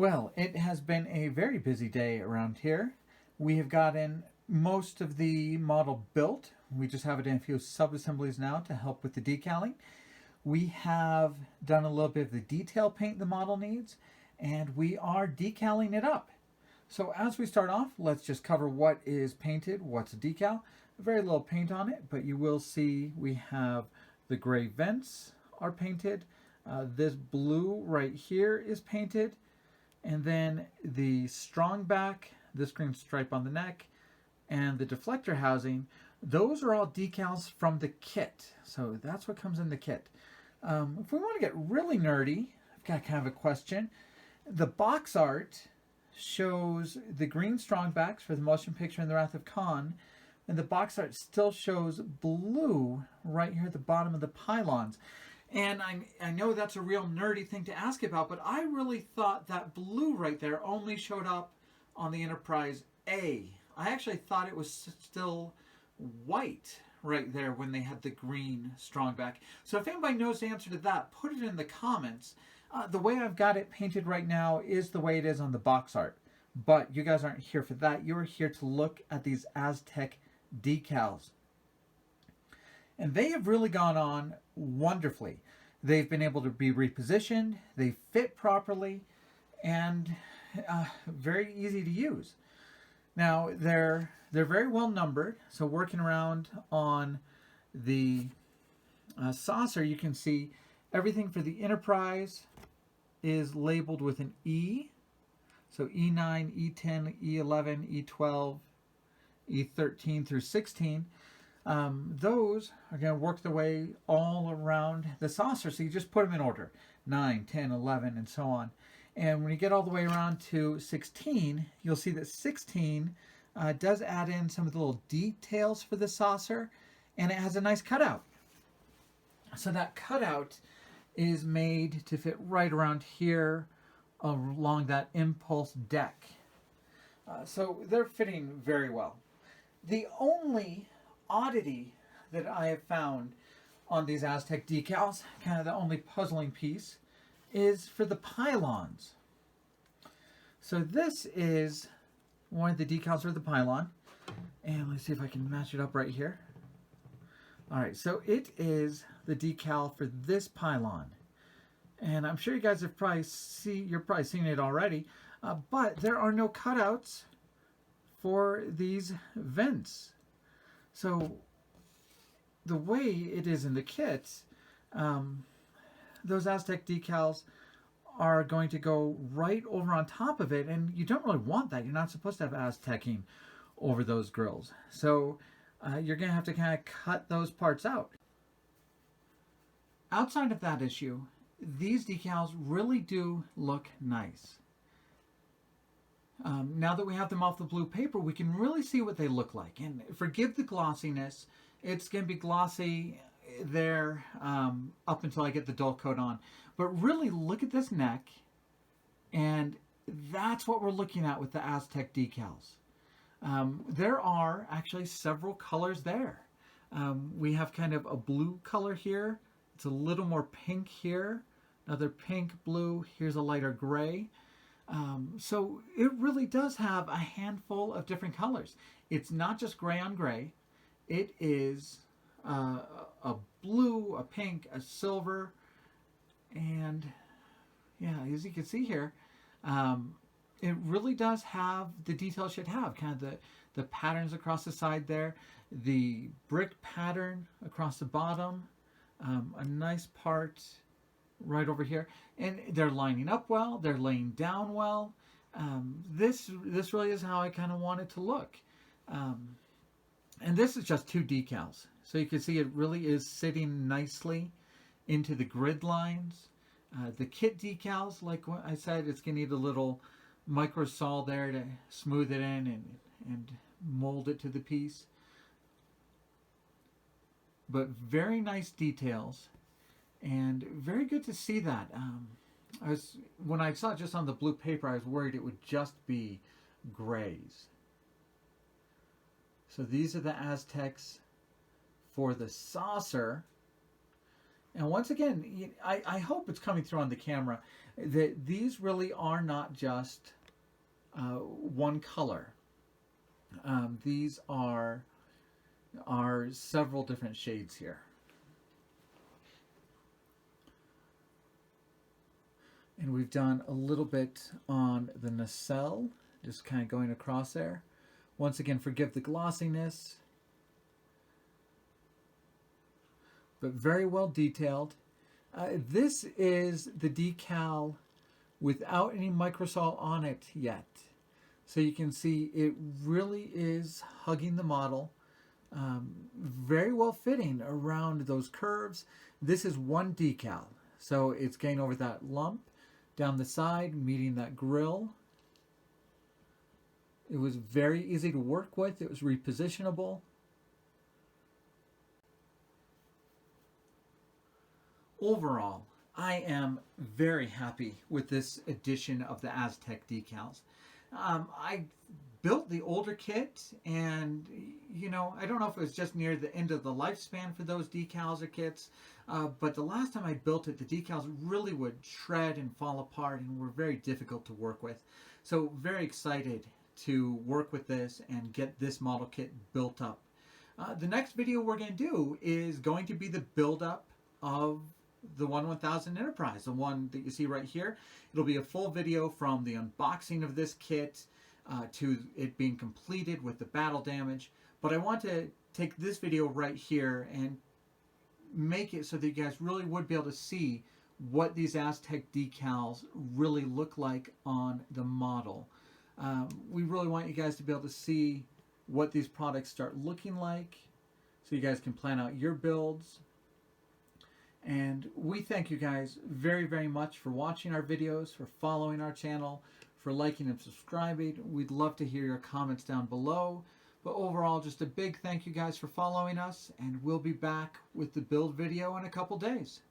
Well, it has been a very busy day around here. We have gotten most of the model built. We just have it in a few sub-assemblies now to help with the decaling. We have done a little bit of the detail paint the model needs, and we are decaling it up. So as we start off, let's just cover what is painted, what's a decal. Very little paint on it, but you will see we have the gray vents are painted. This blue right here is painted. And then the strong back, this green stripe on the neck, and the deflector housing, those are all decals from the kit. So that's what comes in the kit. If we want to get really nerdy, I've got kind of a question. The box art shows the green strong backs for the motion picture and the Wrath of Khan, and the box art still shows blue right here at the bottom of the pylons. And I know that's a real nerdy thing to ask about, but I really thought that blue right there only showed up on the Enterprise A. I actually thought it was still white right there when they had the green strong back. So if anybody knows the answer to that, put it in the comments. The way I've got it painted right now is the way it is on the box art. But you guys aren't here for that. You're here to look at these Aztec decals. And they have really gone on wonderfully. They've been able to be repositioned, they fit properly, and very easy to use. Now, they're very well numbered, so working around on the saucer, you can see everything for the Enterprise is labeled with an E. So E9, E10, E11, E12, E13 through 16. Those are going to work their way all around the saucer, so you just put them in order, 9, 10, 11, and so on. And when you get all the way around to 16, you'll see that 16 does add in some of the little details for the saucer, and it has a nice cutout. So that cutout is made to fit right around here along that impulse deck. So they're fitting very well. The only oddity that I have found on these Aztec decals, kind of the only puzzling piece, is for the pylons. So this is one of the decals for the pylon, and let's see if I can match it up right here. All right, so it is the decal for this pylon, and I'm sure you guys have probably seen it already, but there are no cutouts for these vents. So the way it is in the kit, those Aztec decals are going to go right over on top of it, and you don't really want that. You're not supposed to have Aztecing over those grills. So you're going to have to kind of cut those parts out. Outside of that issue, these decals really do look nice. Now that we have them off the blue paper, we can really see what they look like. And forgive the glossiness. It's going to be glossy there up until I get the dull coat on. But really look at this neck. And that's what we're looking at with the Aztec decals. There are actually several colors there. We have kind of a blue color here. It's a little more pink here. Another pink, blue. Here's a lighter gray. So it really does have a handful of different colors. It's not just gray on gray. It is a blue, a pink, a silver, and yeah, as you can see here, it really does have the detail it should have. Kind of the patterns across the side there, the brick pattern across the bottom, a nice part right over here, and they're lining up well, they're laying down well. This really is how I kind of want it to look. And this is just 2 decals, so you can see it really is sitting nicely into the grid lines. The kit decals, like what I said, it's going to need a little micro saw there to smooth it in and mold it to the piece. But very nice details. And very good to see that. When I saw it just on the blue paper, I was worried it would just be grays. So these are the Aztecs for the saucer. And once again, I hope it's coming through on the camera that these really are not just one color. These are several different shades here. And we've done a little bit on the nacelle, just kind of going across there. Once again, forgive the glossiness, but very well detailed. This is the decal without any microsol on it yet. So you can see it really is hugging the model. Very well fitting around those curves. This is one decal. So it's getting over that lump down the side, meeting that grill. It was very easy to work with. It was repositionable. Overall, I am very happy with this edition of the Aztec decals. I built the older kit, and I don't know if it was just near the end of the lifespan for those decals or kits, but the last time I built it, the decals really would shred and fall apart and were very difficult to work with. So very excited to work with this and get this model kit built up. The next video we're going to do is going to be the build-up of the 1000 Enterprise, the one that you see right here. It'll be a full video from the unboxing of this kit to it being completed with the battle damage. But I want to take this video right here and make it so that you guys really would be able to see what these Aztec decals really look like on the model. We really want you guys to be able to see what these products start looking like so you guys can plan out your builds. And we thank you guys very, very much for watching our videos, for following our channel, for liking and subscribing. We'd love to hear your comments down below. But overall, just a big thank you guys for following us, and we'll be back with the build video in a couple days.